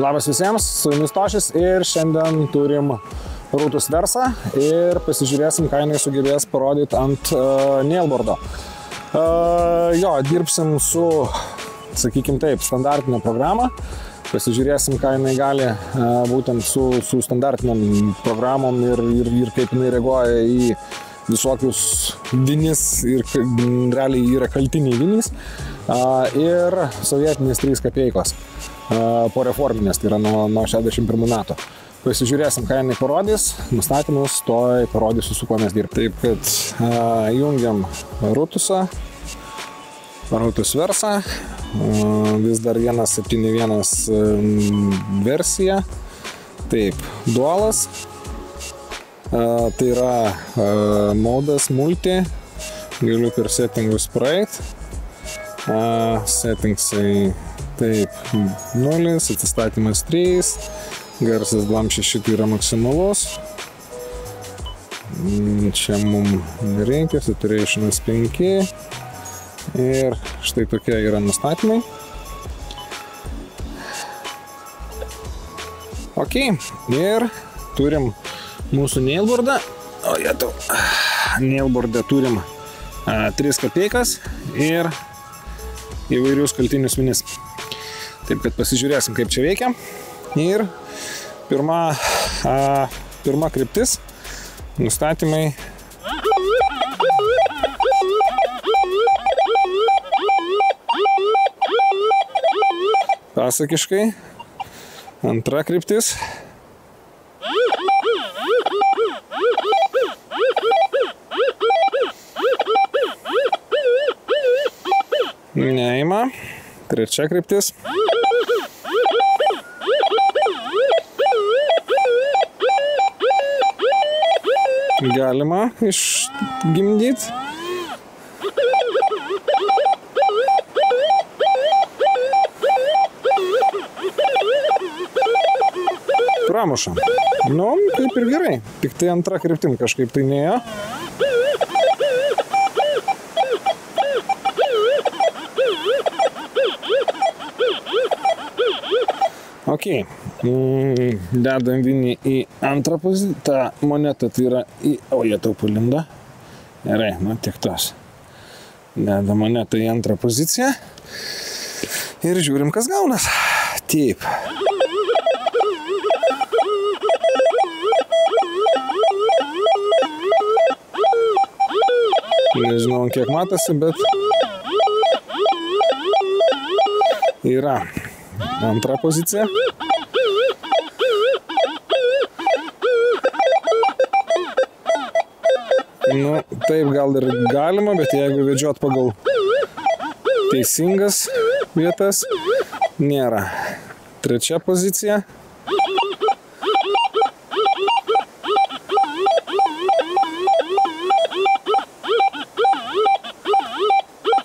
Labas visiems, su jumis Tošis ir šiandien turim Rutus Versa ir pasižiūrėsim, ką jinai sugebės parodyti ant nailboardo. Jo, dirbsim su, sakykim taip, standartinę programą. Pasižiūrėsim, ką jinai gali būtent su standartiniam programom ir kaip jinai reaguoja į visokius vinis ir realiai yra kaltiniai vinys ir sovietinės 3 kapeikos po reforminės, tai yra nuo 61 metų. Pasižiūrėsim, ką jinai parodys, nustatymus, toj parodysiu, su kuo mes dirbti. Taip, kad jungiam Rutusą, Rutus Versa, vis dar 1.7.1 versija, taip, dualas, tai yra modas multi, galiu per settingus praeit, settingsai, taip, 0, atsistatymas 3, garsas BLAM6 tai yra maksimalus, čia mums nereikia, saturationas 5 ir štai tokie yra nustatymai. Ok, ir turim mūsų nailboardą, nailboardą turim 3 kapeikas ir įvairius kaltinius vinis. Taip, kad pasižiūrėsim, kaip čia veikia. Ir pirma kryptis, nustatymai. Pasakiškai. Antra kryptis. Neima. Trečia kryptis. Galima išgimdyti. Pramušam. Nu, kaip ir gerai. Tik tai antra kryptim kažkaip tai neėjo. Ok. Dedam vinį į antrą poziciją. Ta moneta tai yra į... O, jie tau palinda. Gerai, nu tik tos. Dedam monetą į antrą poziciją. Ir žiūrim, kas gaunas. Taip. Nežinau, kiek matosi, bet yra antra pozicija. Nu, taip gal ir galima, bet jeigu vedžiot pagal teisingas vietas, nėra. Trečia pozicija.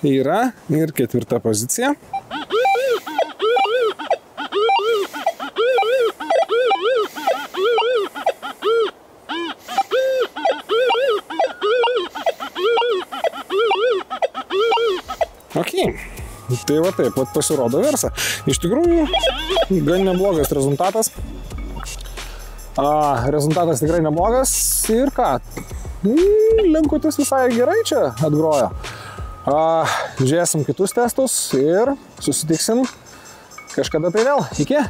Yra ir ketvirta pozicija. Ok, tai va taip, pasirodo Versa. Iš tikrųjų, gan neblogas rezultatas. Rezultatas tikrai neblogas ir ką, linkutis visai gerai čia atgrojo. Žiūrėsim kitus testus ir susitiksim kažkada tai vėl. Iki!